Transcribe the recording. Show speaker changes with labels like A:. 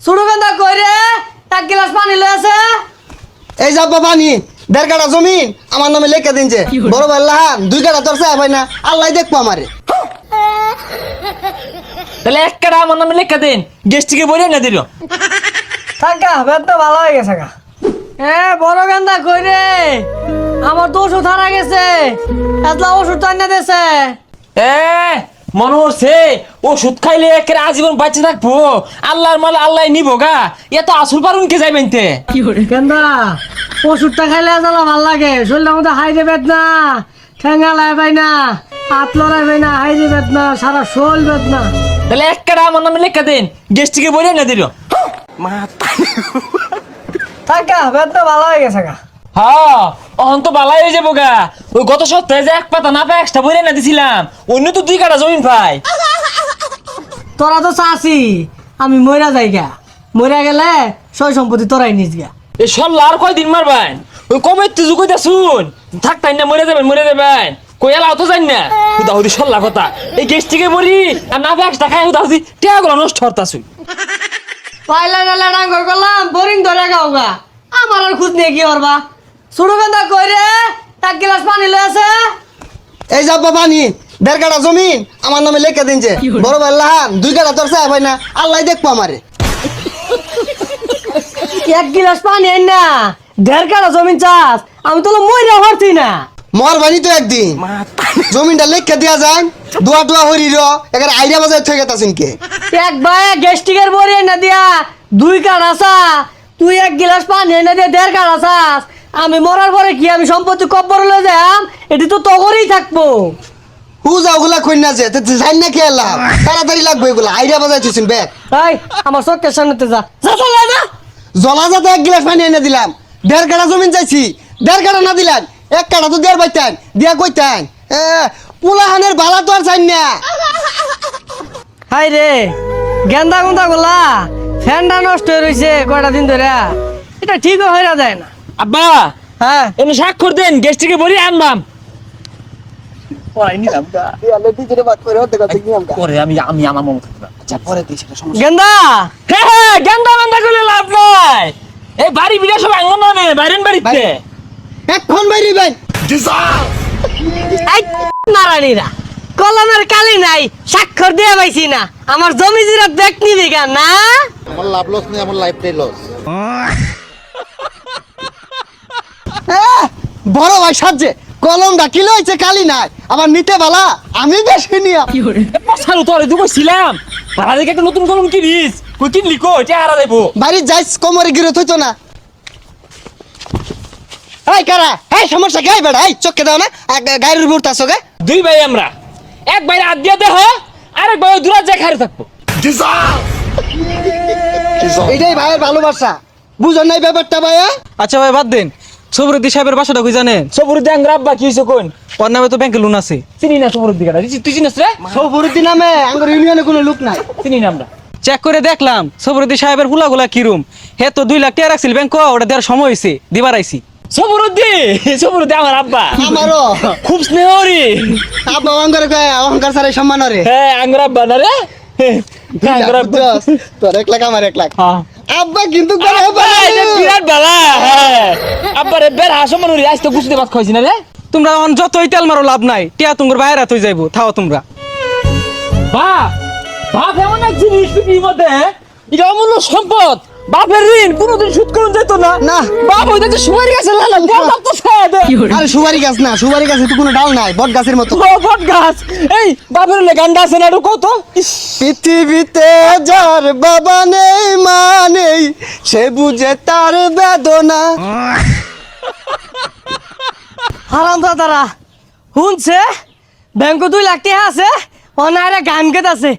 A: ছোট গেন্দা কই রে? এক গ্লাস পানি লয়ে আছে।
B: এই যাব পানি 1.5 কাঠা জমিন আমার নামে লিখে দিন যে বড় ভাই লাহান 2 কাঠা তোর চাই ভাই না আল্লাহ দেখবো আমারে।
C: তাহলে এক কাটা আমার নামে লেখা দেন, গেস্টিকে বলে না দিল।
A: থাকা বেদ ভালো হয়ে গেছে গা। বড় গেন্দা কই রে? আমার তো ওষুধ হারা গেছে, এতলা ওষুধ তো আনিয়ে দেছে।
C: মনে হচ্ছে ওষুধ খাইলে একের আজীবন বাঁচে থাকবো, আল্লাহর মাল আল্লাহ নিবো গা। এত আসল পারুন কে যাইবেন তে
A: গেন্দা ওষুধটা খাইলে জ্বালা ভাল লাগে, শরীরের মধ্যে হাইরে বেদনা, ঠেঙ্গা লাই পাই না, হাত লড়াই পাই না, হাইরে বেদনা, সারা শরীর বেদনা।
C: তাহলে এক কাটা আমার নামে লেখা দেন, গেস্টিকে বলে না দিল।
A: থাকা বেদনা ভালো হয়ে গেছে গা।
C: হ্যাঁ অহন তো বালাই হয়ে যাবো গা। ওই গত সপ্তাহে যে এক পাতা না পাই এক্সট্রা বলে না দিছিলাম, অন্য তো 2 কাটা জমিন পাই।
A: তোরা তো চাষি, আমি মইরা যাই গা, মইরা গেলে সয় সম্পত্তি তোরাই নিস গা।
C: এই সল্লা আর কয়দিন মারবেন? ওই কবে তুই কইতা শুন, থাকতাই না মরে যাবেন কই এলাও তো জানি না। হুদাহুদি সল্লা কথা, এই গেস্টিকে মরি আর না পাই এক্সট্রা খাই হুদাহুদি টেয়াগুলো নষ্ট হতাছুই।
A: পাইলা নালা ডাঙ্গর করলাম, বোরিং ধরে গাও গা, আমার আর খুঁজ নিয়ে কি করবা? ছোট গেন্দা কই রে? এক গ্লাস পানি লয়ে আছে।
B: এই যাব পানি 1.5 কাঠা জমিন আমার নামে লিখে দিন যে বড় ভাই লাহান 2 কাঠা তোর চাই ভাই না আল্লাহ দেখবো আমারে।
A: এক গ্লাস পানি আইন না 1.5 কাঠা জমিন চাষ, আমি তো মইরা হরছি না।
B: মর বানি তো একদিন জমিনটা লিখে দিয়া যান দোয়া টোয়া হরি র এখানে আইডিয়া বাজার থেকে গেতাছেন কে
A: এক ভাই গ্যাস্ট্রিকের বড়ি না দিয়া 2 কাঠা চা, তুই এক গ্লাস পানি এনে দিয়ে 1.5 কাঠা চাষ। আমি মরার পরে কি আমি সম্পত্তি কব্বর লয়ে যাম? এটি তো তগরেই থাকবো।
B: হুজা ওগুলা কই না যে জান না খেলা তাড়াতাড়ি লাগবে এগুলা আইডিয়া বাজার তুইছেন ব্যাগ
A: এই আমার চোখের সামনেতে যা যা চলে না।
B: জলা যাতে 1 গ্লাস পানি এনে দিলাম 1.5 কাঠা জমিন চাইছি 1.5 কাঠা না দিলেন 1 কাঠা তো দেড় বাইতেন দিয়া কইতেন পুলাহানের বালা তো আর চাই না।
A: হাই রে গেন্দা গুন্দা গুলা ফ্যানটা নষ্ট হয়ে রয়েছে কয়টা দিন ধরে, এটা ঠিকও হয়ে যায় না।
C: আব্বা
A: হ্যাঁ
C: এমনি স্বাক্ষর দেন, গেস্টিকে বলি আনবাম। পড়াই নিলাম গা। পরে আমি আমার মন থাকবে। আচ্ছা পরে দিই সেটা সমস্যা।
A: গেন্দা
C: হ্যাঁ গেন্দা মান্দা করলে লাভ নাই। এই বাড়ি বিড়া সব আঙ্গন নামে বাইরেন বাড়িতে।
B: এখন বাইরে ভাই
A: এই নারায়ণীরা কলমের কালি নাই, স্বাক্ষর দিয়ে পাইছি না, আমার জমি জিরা দেখ নিবি গা না।
D: আমার লাভ লস নেই, আমার লাইফটাই লস।
B: বড় ভাই সাজে কলম ডাকিলে হয়েছে কালি নাই আবার নিতে বালা আমি বেশি নিয়া
C: পাছারু তো আরে দুটো ছিলাম। ভাড়া দেখে একটা নতুন কলম কিনিস। কই কিনলি কই? চেহারা দেবো।
B: বাড়ি যাইস কোমরে গিরে থইতো না। এই কারা এই সমস্যা কি? এই বেড়া এই চোখে দাও না গায়ের উপর তাসো গে
C: 2 ভাই আমরা। এক ভাই হাত দিয়ে দেহ, আরেক ভাই দূরে যায় খারে থাকবো।
B: এটাই ভাইয়ের ভালোবাসা, বুঝেন নাই ব্যাপারটা ভাইয়া?
E: আচ্ছা ভাই বাদ দেন, সবরুদ্দি সাহেবের বাসাটা কই জানেন?
C: সবুরুদ্দি আঙ্গুর আব্বা কি হইছে কোন?
E: ওর নামে তো ব্যাংকে লোন আছে।
C: চিনি না সবুরুদ্দি কাটা। তুই চিনিস রে?
B: সৌফরুদ্দিন নামে আঙ্গুর ইউনিয়নে কোনো লোক নাই।
C: চিনি না আমরা।
E: চেক করে দেখলাম সবরুদ্দি সাহেবের হুলাগুলা কিরম। হে তো 2 লাখ টাকা রাখছিল ব্যাংক, ওটা দেওয়ার সময় হয়েছে দিবার আইছি।
C: সবুরুদ্দি আমার আব্বা।
B: আমারও
C: খুব স্নেহরি।
B: আব্বা অহংকার কয় অহংকার সারে সম্মান রে।
C: হ্যাঁ আঙ্গুর আব্বা না রে? আঙ্গুর আব্বা।
B: তোর 1 লাখ আমার 1 লাখ।
C: হ্যাঁ
B: আব্বা কিন্তু করে
C: আব্বা এটা বিরাট বালা। হ্যাঁ আব্বা রে বের হাসো মনুরি আজ তো গুছতে ভাত খাইছি না রে।
E: তোমরা যতই তেল মারো লাভ নাই, টিয়া তোমার বাইরে হয়ে যাইবো, থাও তোমরা।
C: বাপ এমন এক জিনিস পৃথিবীর মধ্যে, এটা অমূল্য সম্পদ। বাপের ঋণ কোনোদিন শোধ করুন যেত না।
B: না।
C: বাপ হইতে যে সুপারি গাছে লালাম বাপ তো ছেড়ে দে।
B: আরে সুপারি গাছ না, সুপারি গাছে তো কোনো ডাল নাই, বট গাছের মতো।
C: বট গাছ। এই বাপের হলে গান্ডা আছে না কত?
B: পৃথিবীতে যার বাবা নেই মা নেই সে বুঝে তার বেদনা।
A: হারাম দাদারা শুনছে ব্যাংকে 2 লাখ টাকা আছে, অনারে গান গেত আছে।